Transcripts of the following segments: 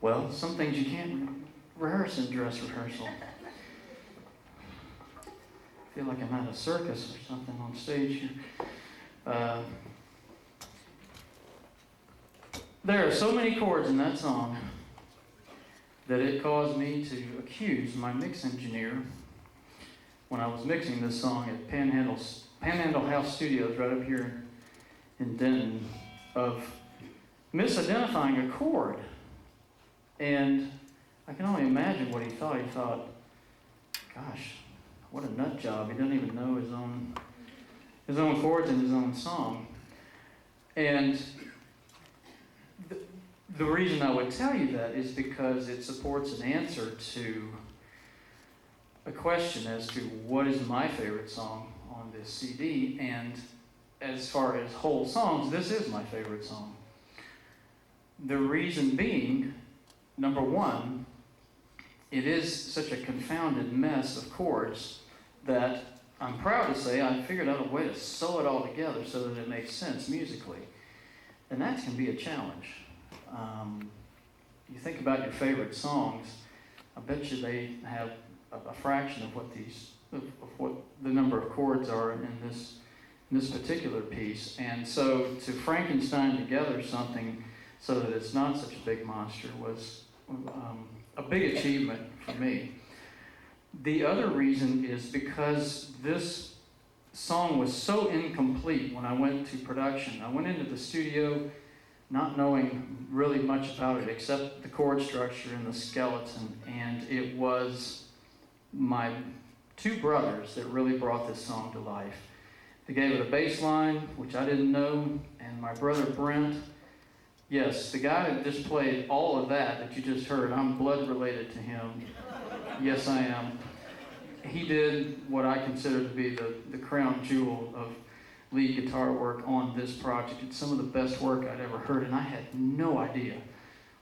Well, some things you can't rehearse in dress rehearsal. I feel like I'm at a circus or something on stage here. There are so many chords in that song that it caused me to accuse my mix engineer when I was mixing this song at Panhandle House Studios right up here in Denton of misidentifying a chord. And I can only imagine what he thought. He thought, gosh, what a nut job. He doesn't even know his own chords in his own song. And the reason I would tell you that is because it supports an answer to a question as to what is my favorite song on this CD. And as far as whole songs, this is my favorite song. The reason being, number one, it is such a confounded mess of chords that I'm proud to say I figured out a way to sew it all together so that it makes sense musically. And that can be a challenge. You think about your favorite songs, I bet you they have a fraction of what the number of chords are in this particular piece. And so to Frankenstein together something so that it's not such a big monster was a big achievement for me. The other reason is because this song was so incomplete when I went to production. I went into the studio not knowing really much about it except the chord structure and the skeleton, and it was my two brothers that really brought this song to life. They gave it a bass line, which I didn't know, and my brother Brent, yes, the guy that just played all of that you just heard, I'm blood related to him. Yes, I am. He did what I consider to be the crown jewel of lead guitar work on this project. It's some of the best work I'd ever heard, and I had no idea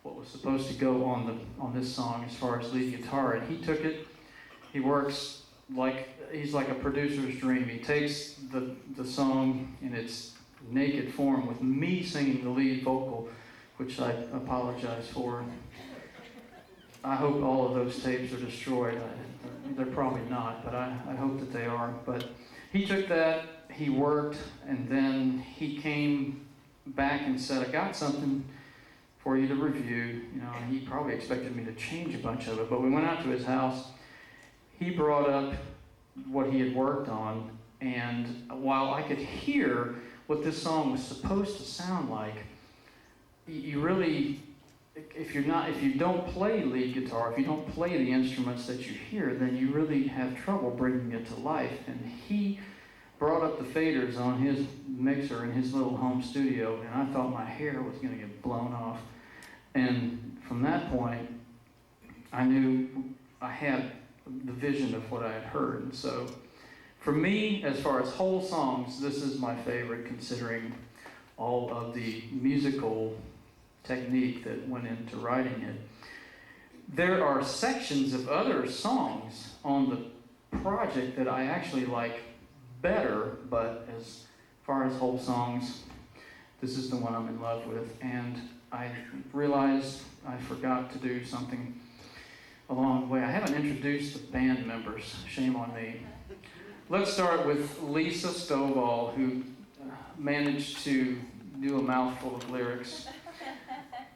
what was supposed to go on this song as far as lead guitar. And he took it. He works like he's like a producer's dream. He takes the song in its naked form with me singing the lead vocal, which I apologize for. I hope all of those tapes are destroyed. They're probably not, but I hope that they are. But he took that, he worked, and then he came back and said, I got something for you to review. And he probably expected me to change a bunch of it, but we went out to his house. He brought up what he had worked on, and while I could hear what this song was supposed to sound like, you really, if you don't play lead guitar, if you don't play the instruments that you hear, then you really have trouble bringing it to life. And he brought up the faders on his mixer in his little home studio, and I thought my hair was going to get blown off. And from that point, I knew I had the vision of what I had heard. And so for me, as far as whole songs, this is my favorite, considering all of the musical technique that went into writing it. There are sections of other songs on the project that I actually like better, but as far as whole songs, this is the one I'm in love with. And I realized I forgot to do something along the way. I haven't introduced the band members. Shame on me. Let's start with Lisa Stovall, who managed to do a mouthful of lyrics.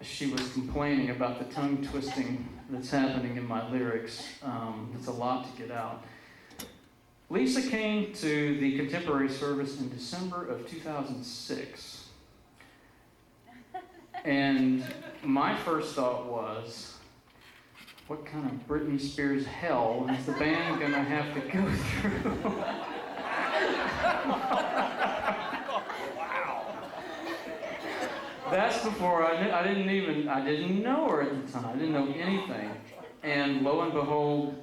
She was complaining about the tongue twisting that's happening in my lyrics. It's a lot to get out. Lisa came to the contemporary service in December of 2006. And my first thought was, what kind of Britney Spears hell is the band gonna have to go through? Wow. That's before I didn't know her at the time. I didn't know anything. And lo and behold,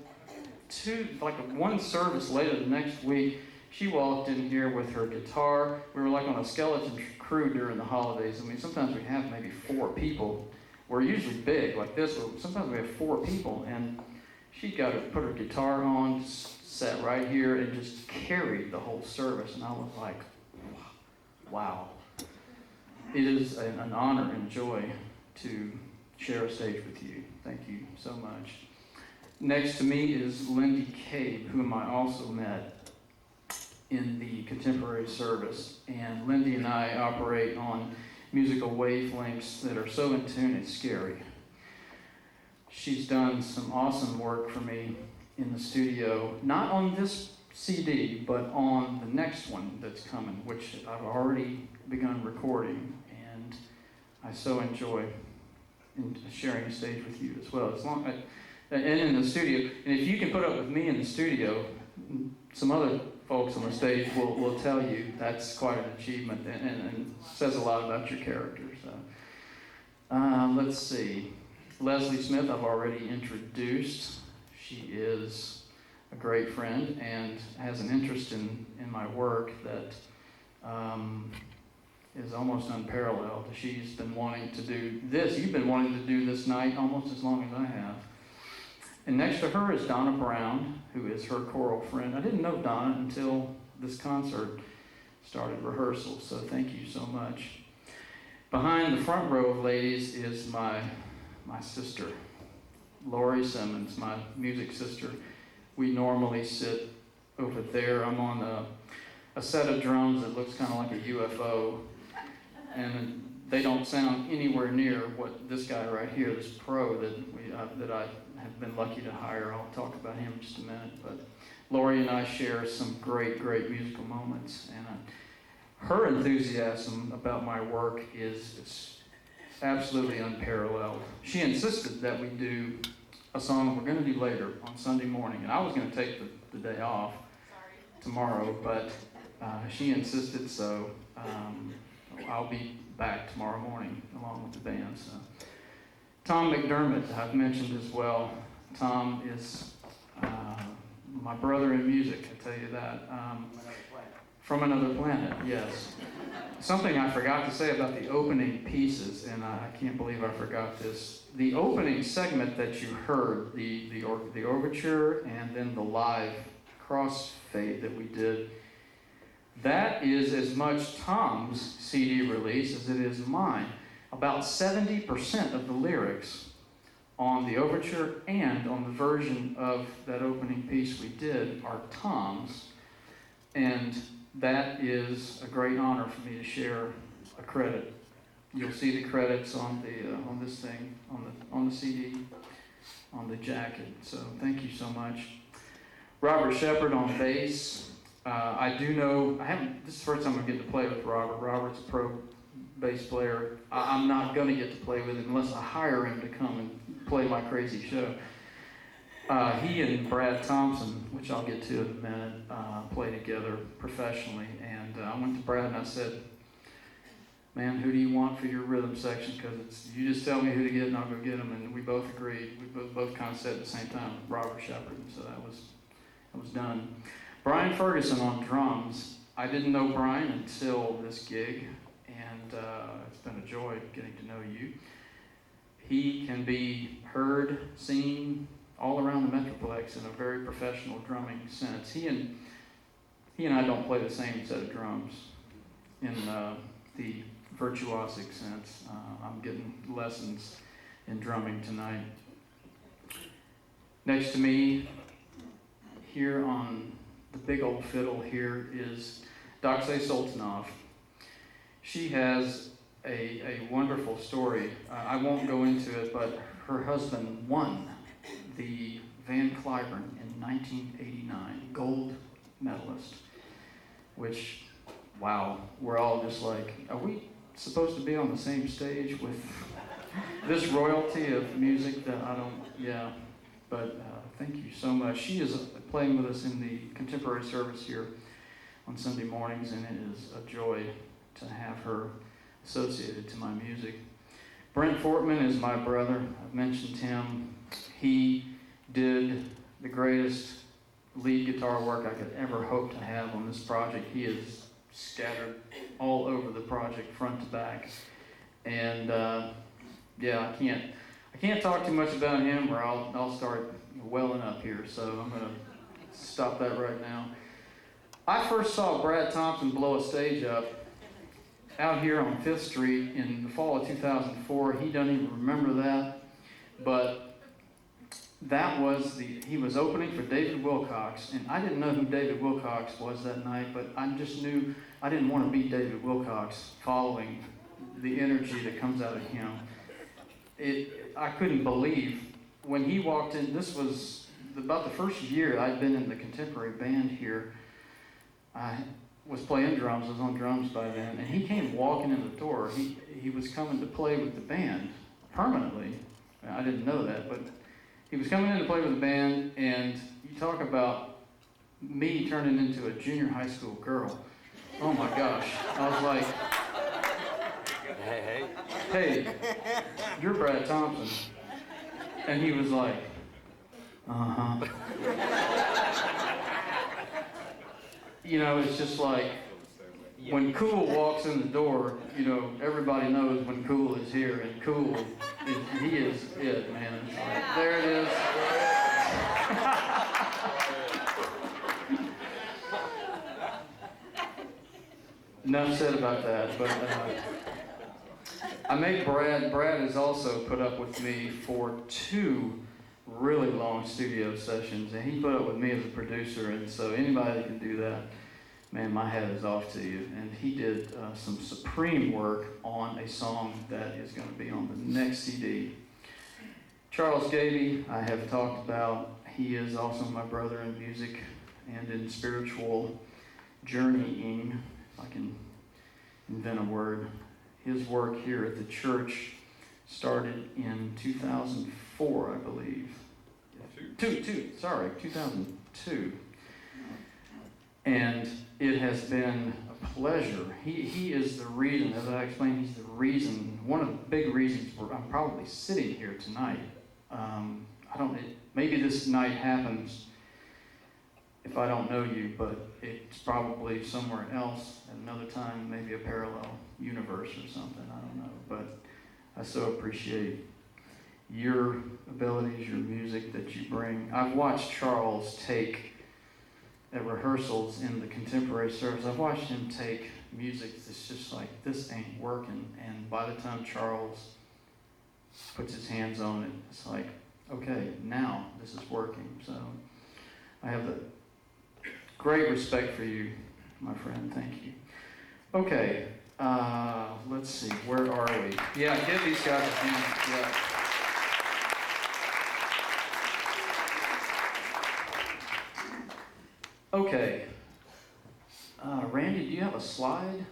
one service later the next week, she walked in here with her guitar. We were like on a skeleton crew during the holidays. I mean, sometimes we have maybe 4 people. We're usually big like this, but sometimes we have 4 people. And she got to put her guitar on, sat right here, and just carried the whole service. And I was like, wow. It is an honor and joy to share a stage with you. Thank you so much. Next to me is Lindy Cabe, whom I also met in the contemporary service. And Lindy and I operate on musical wavelengths that are so in tune it's scary. She's done some awesome work for me in the studio, not on this CD, but on the next one that's coming, which I've already begun recording, and I so enjoy sharing a stage with you as well. And in the studio, and if you can put up with me in the studio, some other folks on the stage will tell you that's quite an achievement and says a lot about your character. So, let's see. Leslie Smith, I've already introduced. She is a great friend and has an interest in my work that is almost unparalleled. She's been wanting to do this. You've been wanting to do this night almost as long as I have. And next to her is Donna Brown, who is her choral friend. I didn't know Donna until this concert started rehearsal, so thank you so much. Behind the front row of ladies is my sister, Lori Simmons, my music sister. We normally sit over there. I'm on a set of drums that looks kind of like a UFO, and they don't sound anywhere near what this guy right here, this pro that I have been lucky to hire. I'll talk about him in just a minute. But Lori and I share some great musical moments, and her enthusiasm about my work is absolutely unparalleled. She insisted that we do a song we're going to do later on Sunday morning, and I was going to take the day off tomorrow, but she insisted, so I'll be back tomorrow morning along with the band. So. Tom McDermott, I've mentioned as well. Tom is my brother in music, I tell you that. From another planet, yes. Something I forgot to say about the opening pieces, and I can't believe I forgot this. The opening segment that you heard, the overture and then the live crossfade that we did, that is as much Tom's CD release as it is mine. About 70% of the lyrics on the overture and on the version of that opening piece we did are Tom's, and that is a great honor for me to share a credit. You'll see the credits on this thing, on the CD, on the jacket. So thank you so much. Robert Shepard on bass. I do know, this is the first time I get to play with Robert. Robert's a pro bass player. I'm not going to get to play with him unless I hire him to come and play my crazy show. He and Brad Thompson, which I'll get to in a minute, play together professionally. And I went to Brad and I said, man, who do you want for your rhythm section? Because you just tell me who to get and I'll go get them. And we both agreed. We both kind of said at the same time, Robert Shepard. And so that was done. Brian Ferguson on drums. I didn't know Brian until this gig, and it's been a joy getting to know you. He can be heard, seen all around the Metroplex in a very professional drumming sense. He and I don't play the same set of drums in the virtuosic sense. I'm getting lessons in drumming tonight. Next to me, here on the big old fiddle here is Doxay Sultanov. She has a wonderful story. I won't go into it, but her husband won the Van Cliburn in 1989, gold medalist, which, wow, we're all just like, are we supposed to be on the same stage with this royalty of music that I don't, yeah, but thank you so much. She is playing with us in the contemporary service here on Sunday mornings, and it is a joy to have her associated to my music. Brent Fortman is my brother. I've mentioned him. He did the greatest lead guitar work I could ever hope to have on this project. He is scattered all over the project, front to back. And yeah, I can't talk too much about him or I'll start welling up here, so I'm going to stop that right now. I first saw Brad Thompson blow a stage up out here on 5th Street in the fall of 2004. He doesn't even remember that, but that was he was opening for David Wilcox, and I didn't know who David Wilcox was that night, but I just knew I didn't want to be David Wilcox following the energy that comes out of him. I couldn't believe when he walked in. This was about the first year I'd been in the contemporary band here. I was playing drums. I was on drums by then, and he came walking in the door. He was coming to play with the band permanently. I didn't know that, but he was coming in to play with the band, and you talk about me turning into a junior high school girl. Oh my gosh. I was like, hey, you're Brad Thompson. And he was like, uh-huh. You know, it's just like, when Cool walks in the door, you know, everybody knows when Cool is here, and Cool, he is it, man. It's like, there it is. Enough said about that, but I make Brad has also put up with me for 2 really long studio sessions, and he put up with me as a producer, and so anybody that can do that, man, my hat is off to you. And he did some supreme work on a song that is going to be on the next CD. Charles Gaby, I have talked about. He is also my brother in music and in spiritual journeying, if I can invent a word. His work here at the church started in 2004, I believe. 2002. And it has been a pleasure. He is the reason, as I explained, he's the reason, one of the big reasons I'm probably sitting here tonight. Maybe this night happens if I don't know you, but it's probably somewhere else at another time, maybe a parallel universe or something, I don't know. But I so appreciate your abilities, your music that you bring. I've watched Charles take, at rehearsals in the contemporary service, I've watched him take music that's just like, this ain't working. And by the time Charles puts his hands on it, it's like, okay, now this is working. So I have the great respect for you, my friend. Thank you. Okay, let's see. Where are we? Yeah, give these guys a hand. Yeah. Okay. Randy, do you have a slide?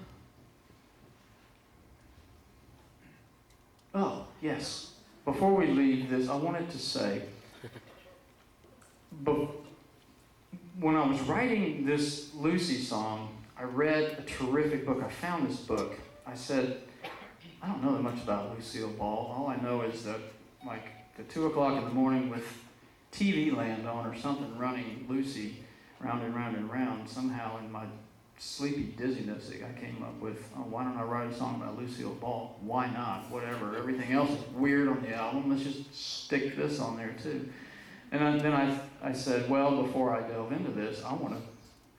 Oh, yes. Before we leave this, I wanted to say, when I was writing this Lucy song, I read a terrific book. I found this book. I said, I don't know that much about Lucille Ball. All I know is that, like, the 2 o'clock in the morning with TV Land on or something running Lucy round and round and round, somehow in my sleepy dizziness, I came up with, oh, why don't I write a song about Lucille Ball? Why not? Whatever. Everything else is weird on the album. Let's just stick this on there, too. And then I said, well, before I delve into this, I want to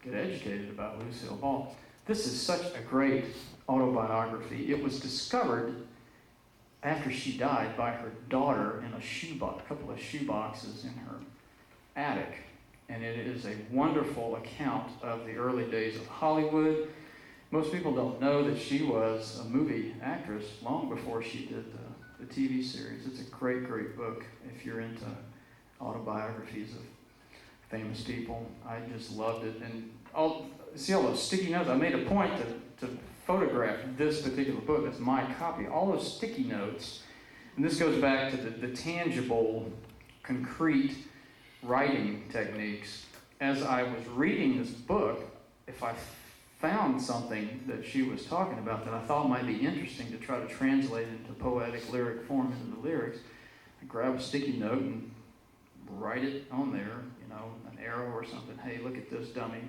get educated about Lucille Ball. This is such a great autobiography. It was discovered after she died by her daughter in a couple of shoe boxes in her attic. And it is a wonderful account of the early days of Hollywood. Most people don't know that she was a movie actress long before she did the TV series. It's a great, great book if you're into autobiographies of famous people. I just loved it. And see all those sticky notes? I made a point to photograph this particular book. That's my copy. All those sticky notes, and this goes back to the tangible, concrete writing techniques. As I was reading this book, if I found something that she was talking about that I thought might be interesting to try to translate into poetic lyric form into the lyrics, I grab a sticky note and write it on there, an arrow or something. Hey, look at this dummy,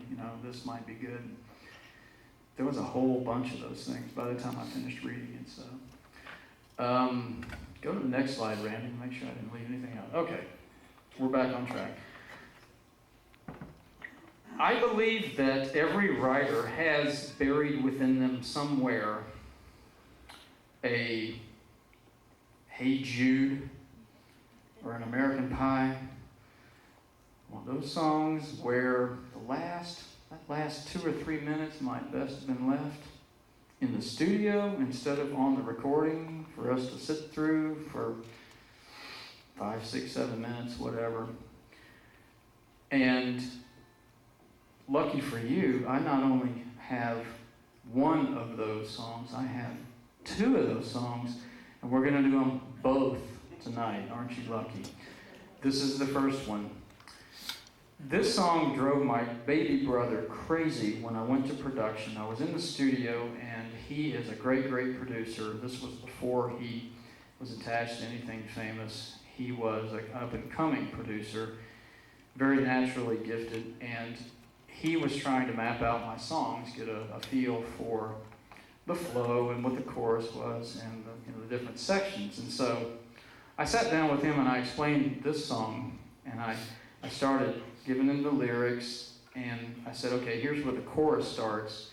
this might be good. There was a whole bunch of those things by the time I finished reading it. So, go to the next slide, Randy, and make sure I didn't leave anything out. Okay, we're back on track. I believe that every writer has buried within them somewhere a Hey Jude or an American Pie. One of those songs where that last 2 or 3 minutes might best have been left in the studio instead of on the recording for us to sit through for 5, 6, 7 minutes, whatever. And lucky for you, I not only have one of those songs, I have 2 of those songs, and we're going to do them both tonight. Aren't you lucky? This is the first one. This song drove my baby brother crazy when I went to production. I was in the studio, and he is a great, great producer. This was before he was attached to anything famous. He was an up-and-coming producer, very naturally gifted, and he was trying to map out my songs, get a feel for the flow and what the chorus was and the different sections. And so I sat down with him and I explained this song, and I started giving him the lyrics, and I said, okay, here's where the chorus starts.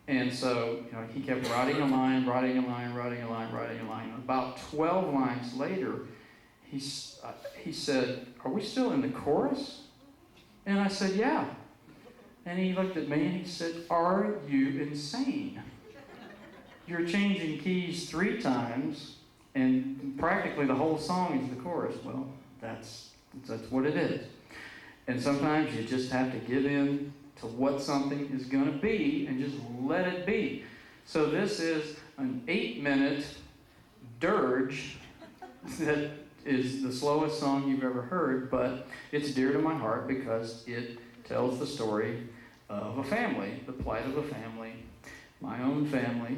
And so, he kept writing a line. About 12 lines later, he said, are we still in the chorus? And I said, yeah. And he looked at me and he said, are you insane? You're changing keys 3 times, and practically the whole song is the chorus. Well, that's what it is. And sometimes you just have to give in to what something is going to be and just let it be. So this is an 8-minute dirge that is the slowest song you've ever heard, but it's dear to my heart because it tells the story of a family, the plight of a family, my own family.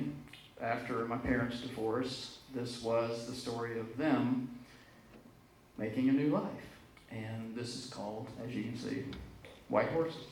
After my parents divorced, this was the story of them making a new life. And this is called, as you can see, White Horses.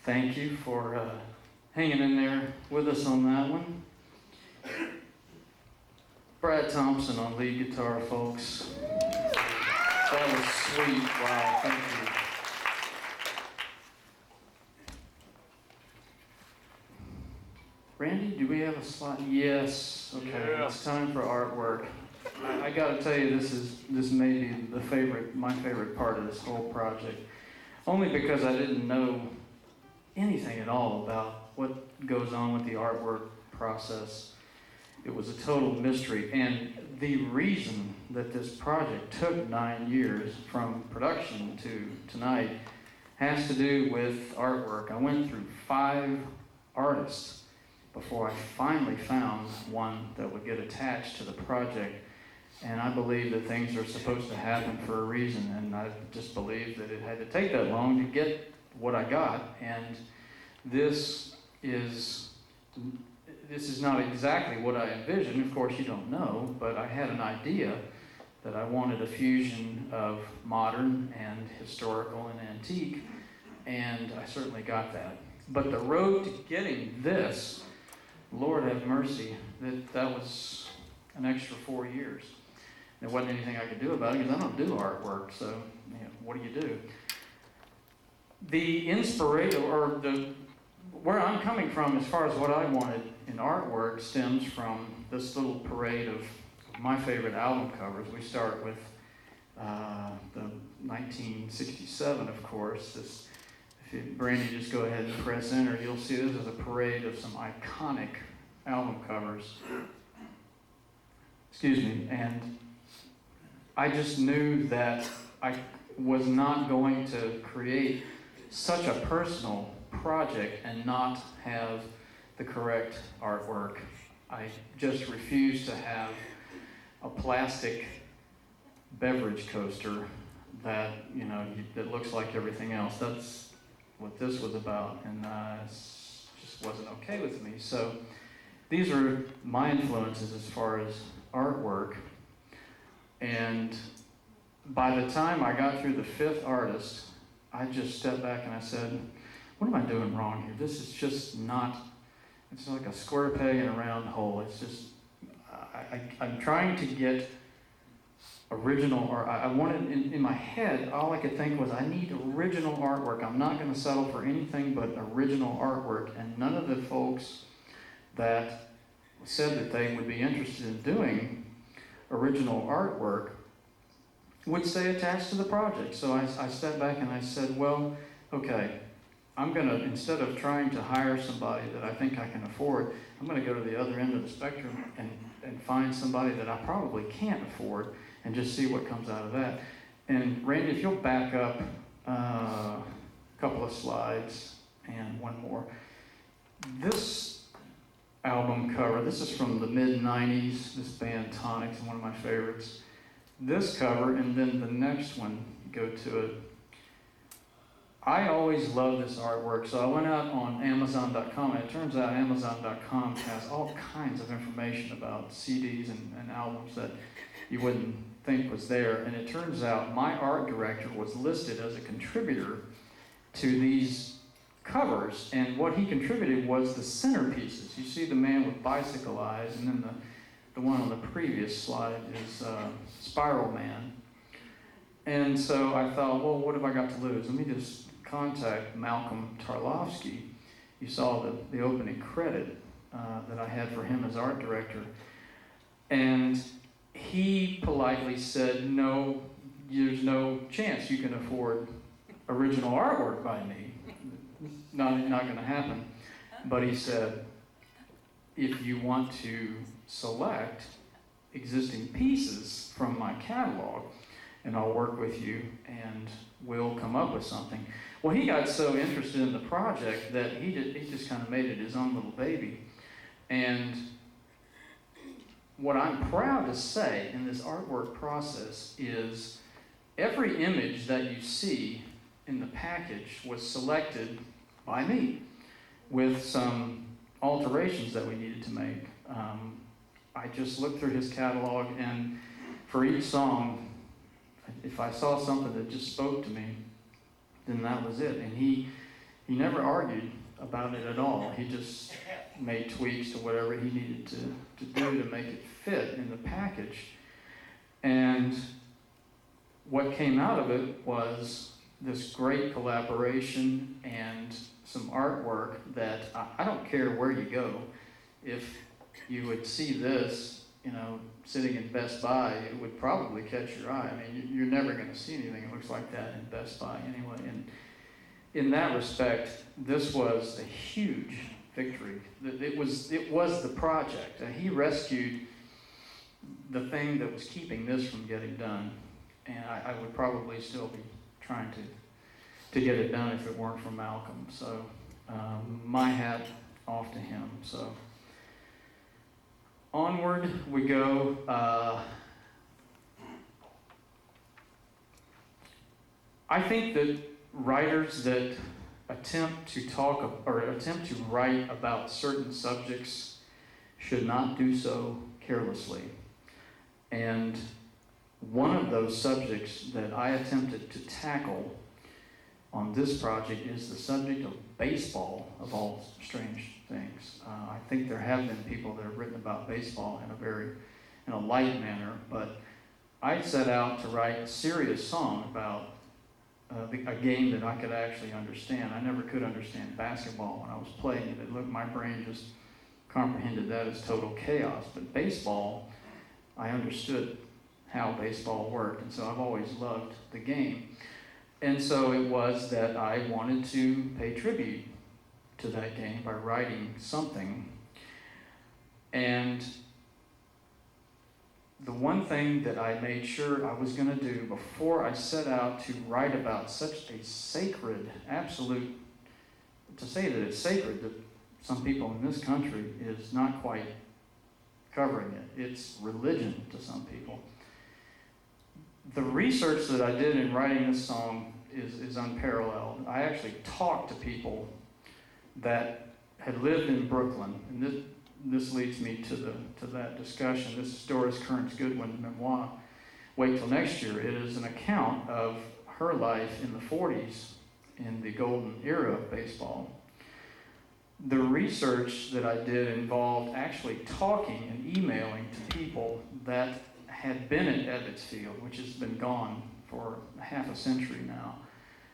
Thank you for hanging in there with us on that one. Brad Thompson on lead guitar, folks. That was sweet. Wow, thank you. Randy, do we have a slide? Yes. Okay, yeah. It's time for artwork. I got to tell you, this may be my favorite part of this whole project, only because I didn't know anything at all about what goes on with the artwork process. It was a total mystery, and the reason that this project took 9 years from production to tonight has to do with artwork. I went through 5 artists before I finally found one that would get attached to the project. And I believe that things are supposed to happen for a reason, and I just believe that it had to take that long to get what I got. And this is not exactly what I envisioned. Of course, you don't know, but I had an idea that I wanted a fusion of modern and historical and antique, and I certainly got that. But the road to getting this, Lord have mercy, that was an extra 4 years. There wasn't anything I could do about it because I don't do artwork, so what do you do? The inspiration, or where I'm coming from as far as what I wanted in artwork stems from this little parade of my favorite album covers. We start with the 1967, of course. Brandy, just go ahead and press enter. You'll see this is a parade of some iconic album covers. Excuse me. And I just knew that I was not going to create such a personal project and not have the correct artwork. I just refused to have a plastic beverage coaster that, that looks like everything else. That's what this was about, and it just wasn't okay with me. So these are my influences as far as artwork. And by the time I got through the 5th artist, I just stepped back and I said, what am I doing wrong here? This is just not, it's like a square peg in a round hole. It's just, I'm trying to get original, or I wanted, in my head, all I could think was, I need original artwork. I'm not going to settle for anything but original artwork. And none of the folks that said that they would be interested in doing original artwork would stay attached to the project. So I stepped back and I said, well, okay, I'm going to, instead of trying to hire somebody that I think I can afford, I'm going to go to the other end of the spectrum and find somebody that I probably can't afford and just see what comes out of that. And Randy, if you'll back up a couple of slides and one more. This album cover, this is from the mid-90s, this band Tonics, one of my favorites. This cover, and then the next one, go to it. I always love this artwork, so I went out on Amazon.com, and it turns out Amazon.com has all kinds of information about CDs and albums that you wouldn't think was there. And it turns out my art director was listed as a contributor to these covers, and what he contributed was the centerpieces. You see the man with bicycle eyes, and then the one on the previous slide is Spiral Man. And so I thought, well, what have I got to lose? Let me just contact Malcolm Tarlovsky. You saw the opening credit that I had for him as art director. And he politely said, no, there's no chance you can afford original artwork by me. Not going to happen. But he said, if you want to select existing pieces from my catalog, and I'll work with you, and we'll come up with something. Well, he got so interested in the project that he just kind of made it his own little baby. And what I'm proud to say in this artwork process is every image that you see in the package was selected by me with some alterations that we needed to make. I just looked through his catalog, and for each song, if I saw something that just spoke to me, then that was it. And he he never argued about it at all. He just made tweaks to whatever he needed to do to make it fit in the package. And what came out of it was this great collaboration and some artwork that I don't care where you go. If you would see this, sitting in Best Buy, it would probably catch your eye. I mean, you're never going to see anything that looks like that in Best Buy anyway. And in that respect, this was a huge victory. It was the project. He rescued the thing that was keeping this from getting done. And I would probably still be trying to get it done if it weren't for Malcolm. So my hat off to him. So onward we go. I think that writers that attempt to talk or attempt to write about certain subjects should not do so carelessly. And one of those subjects that I attempted to tackle on this project is the subject of baseball, of all strange things. I think there have been people that have written about baseball in a light manner, but I set out to write a serious song about a game that I could actually understand. I never could understand basketball when I was playing it. My brain just comprehended that as total chaos. But baseball, I understood how baseball worked, and so I've always loved the game. And so it was that I wanted to pay tribute to that game by writing something. And the one thing that I made sure I was going to do before I set out to write about such a sacred, absolute, to say that it's sacred, that some people in this country is not quite covering it. It's religion to some people. The research that I did in writing this song is unparalleled. I actually talked to people that had lived in Brooklyn, and this leads me to that discussion. This is Doris Kearns Goodwin's memoir, Wait Till Next Year. It is an account of her life in the 40s, in the golden era of baseball. The research that I did involved actually talking and emailing to people that had been at Ebbets Field, which has been gone for half a century now,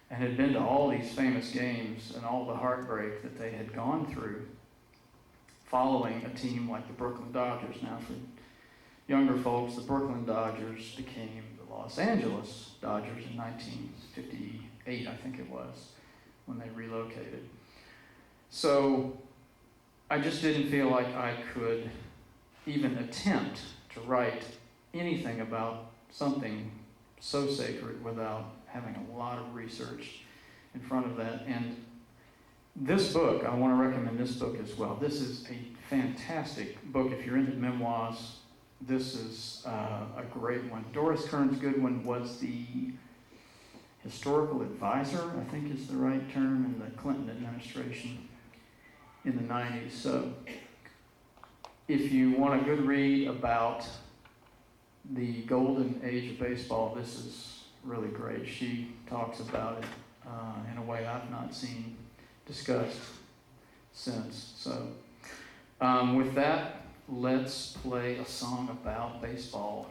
and had been to all these famous games and all the heartbreak that they had gone through following a team like the Brooklyn Dodgers. Now, for younger folks, the Brooklyn Dodgers became the Los Angeles Dodgers in 1958, I think it was, when they relocated. So I just didn't feel like I could even attempt to write anything about something so sacred without having a lot of research in front of that. And this book, I want to recommend this book as well. This is a fantastic book. If you're into memoirs, this is a great one. Doris Kearns Goodwin was the historical advisor, I think is the right term, in the Clinton administration in the 90s. So if you want a good read about the golden age of baseball, this is really great. She talks about it in a way I've not seen discussed since. So with that, let's play a song about baseball.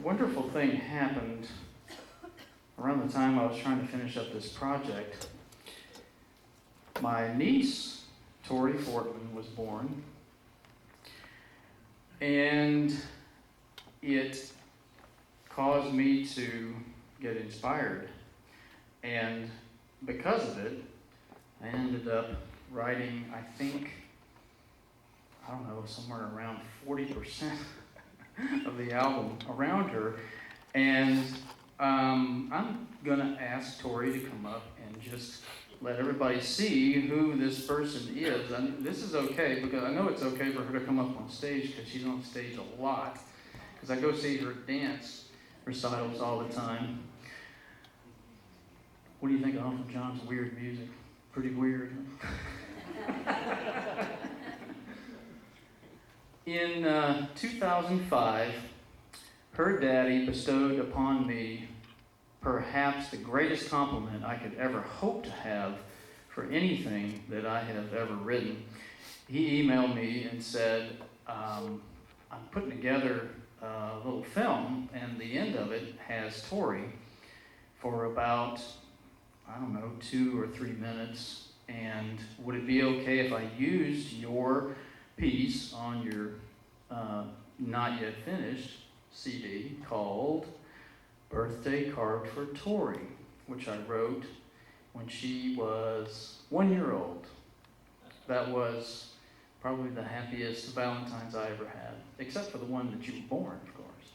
wonderful thing happened around the time I was trying to finish up this project. My niece, Tori Fortman, was born, and it caused me to get inspired. And because of it, I ended up writing, I think, I don't know, somewhere around 40% of the album around her. And I'm going to ask Tori to come up and just let everybody see who this person is. And this is okay, because I know it's okay for her to come up on stage, because she's on stage a lot. Because I go see her dance recitals all the time. What do you think of Uncle John's weird music? Pretty weird, huh? In 2005, her daddy bestowed upon me perhaps the greatest compliment I could ever hope to have for anything that I have ever written. He emailed me and said, I'm putting together a little film, and the end of it has Tori for about, I don't know, 2 or 3 minutes, and would it be okay if I used your piece on your not yet finished CD called Birthday Card for Tori, which I wrote when she was 1 year old. That was probably the happiest Valentine's I ever had, except for the one that you were born, of course.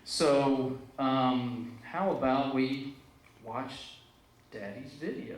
So, how about we watch Daddy's video?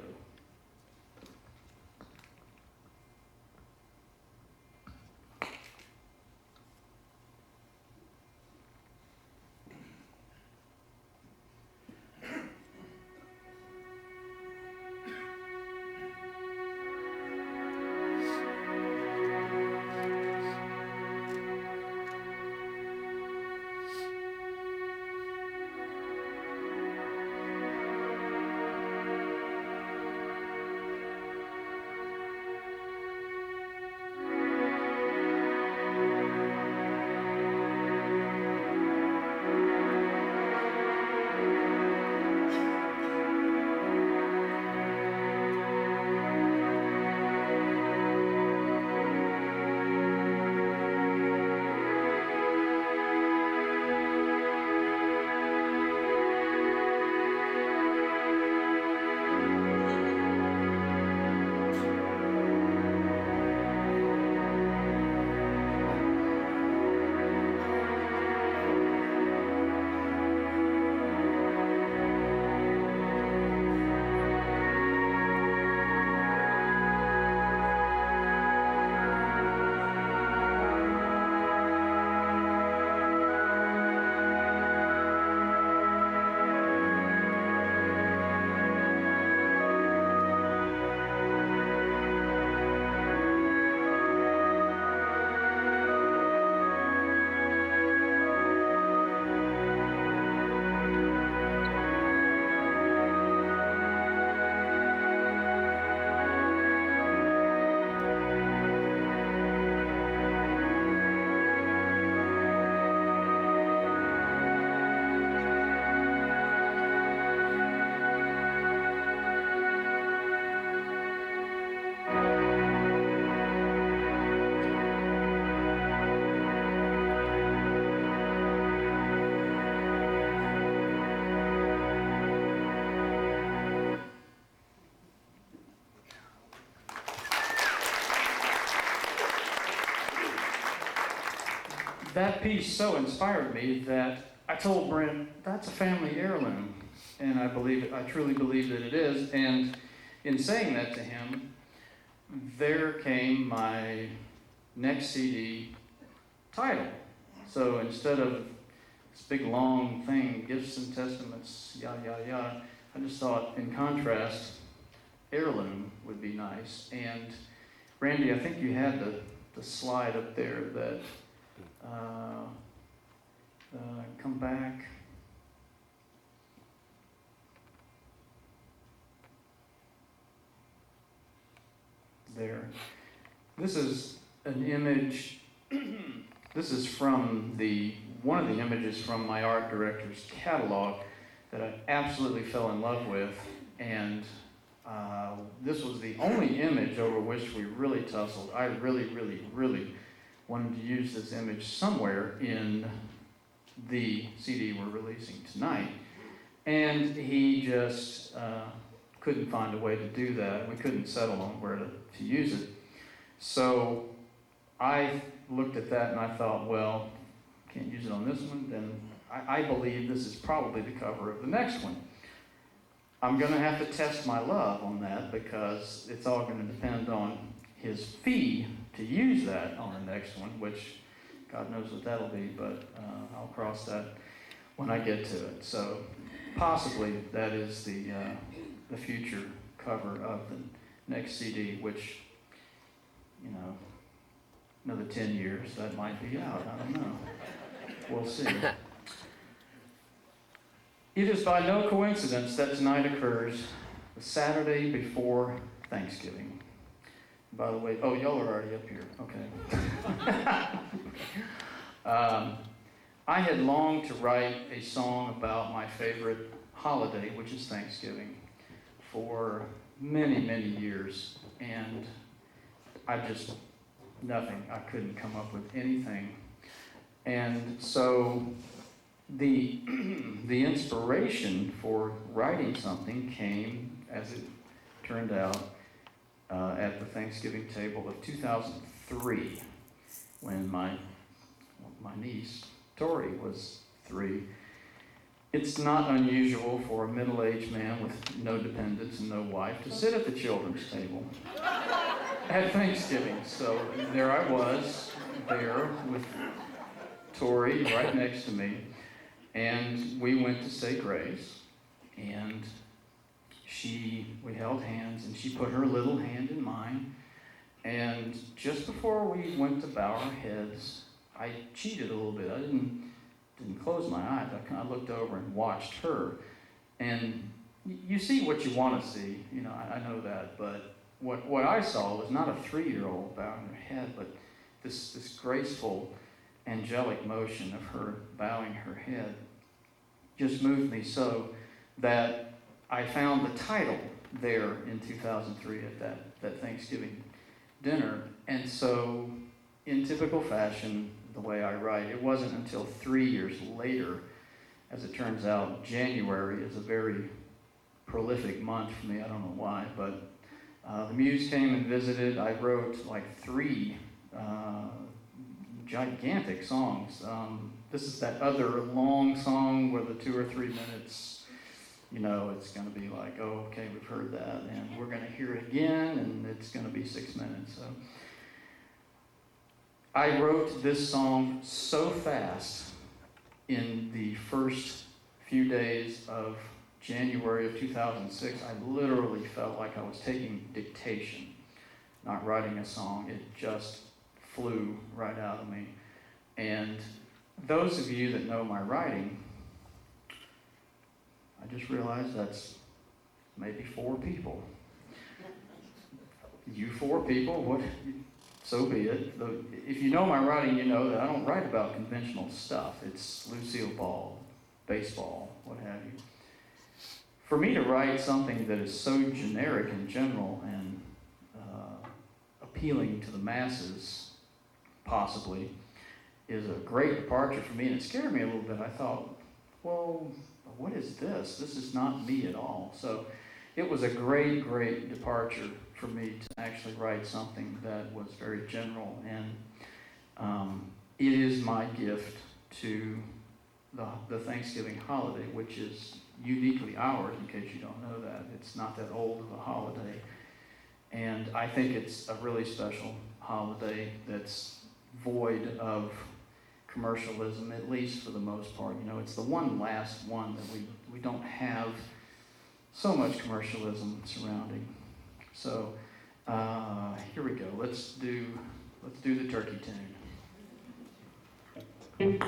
That piece so inspired me that I told Brent, that's a family heirloom. And I truly believe that it is. And in saying that to him, there came my next CD title. So instead of this big long thing, gifts and testaments, yada, yada, yada, I just thought, in contrast, heirloom would be nice. And Randy, I think you had the slide up there that come back. There. This is an image. This is from the one of the images from my art director's catalog that I absolutely fell in love with, and this was the only image over which we really tussled. I really wanted to use this image somewhere in the CD we're releasing tonight, and he just couldn't find a way to do that. We couldn't settle on where to use it. So I looked at that and I thought, well, can't use it on this one, then I believe this is probably the cover of the next one. I'm going to have to test my love on that because it's all going to depend on his fee to use that on the next one, which God knows what that'll be, but I'll cross that when I get to it. So possibly that is the future cover of the next CD, which, you know, another 10 years, that might be out. I don't know. We'll see. It is by no coincidence that tonight occurs the Saturday before Thanksgiving. By the way, oh, y'all are already up here. Okay. I had longed to write a song about my favorite holiday, which is Thanksgiving, for many years, and nothing. I couldn't come up with anything. And so the inspiration for writing something came, as it turned out, at the Thanksgiving table of 2003, when my niece, Tori, was 3. It's not unusual for a middle-aged man with no dependents and no wife to sit at the children's table at Thanksgiving. So there I was, there with Tori right next to me, and we went to say grace, and we held hands, and she put her little hand in mine, and just before we went to bow our heads, I cheated a little bit. I didn't close my eyes. I kind of looked over and watched her, and you see what you want to see. You know, I know that, but what I saw was not a 3-year-old bowing her head, but this graceful, angelic motion of her bowing her head just moved me so that I found the title there in 2003 at that Thanksgiving dinner. And so, in typical fashion, the way I write, it wasn't until 3 years later, as it turns out, January is a very prolific month for me. I don't know why, but the Muse came and visited. I wrote like 3 gigantic songs. This is that other long song where the 2 or 3 minutes, you know, it's going to be like, oh, okay, we've heard that, and we're going to hear it again, and it's going to be 6 minutes. So I wrote this song so fast in the first few days of January of 2006, I literally felt like I was taking dictation, not writing a song. It just flew right out of me. And those of you that know my writing, I just realized that's maybe 4 people. You 4 people, what? So be it. If you know my writing, you know that I don't write about conventional stuff. It's Lucille Ball, baseball, what have you. For me to write something that is so generic and general and appealing to the masses, possibly, is a great departure for me, and it scared me a little bit. I thought, well, what is this? This is not me at all. So it was a great departure for me to actually write something that was very general, and it is my gift to the Thanksgiving holiday, which is uniquely ours, in case you don't know that. It's not that old of a holiday, and I think it's a really special holiday that's void of commercialism, at least for the most part. You know, it's the last one that we don't have so much commercialism surrounding. So here we go. Let's do the turkey tune.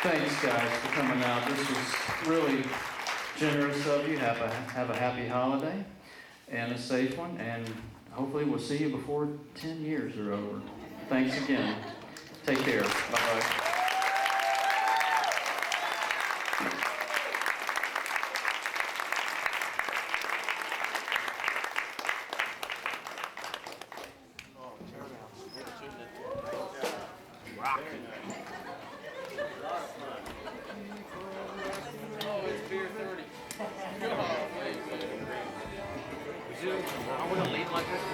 Thanks, guys, for coming out. This was really generous of you. Have a happy holiday and a safe one, and hopefully we'll see you before 10 years are over. Thanks again. Take care. Bye-bye. I want to lead like this.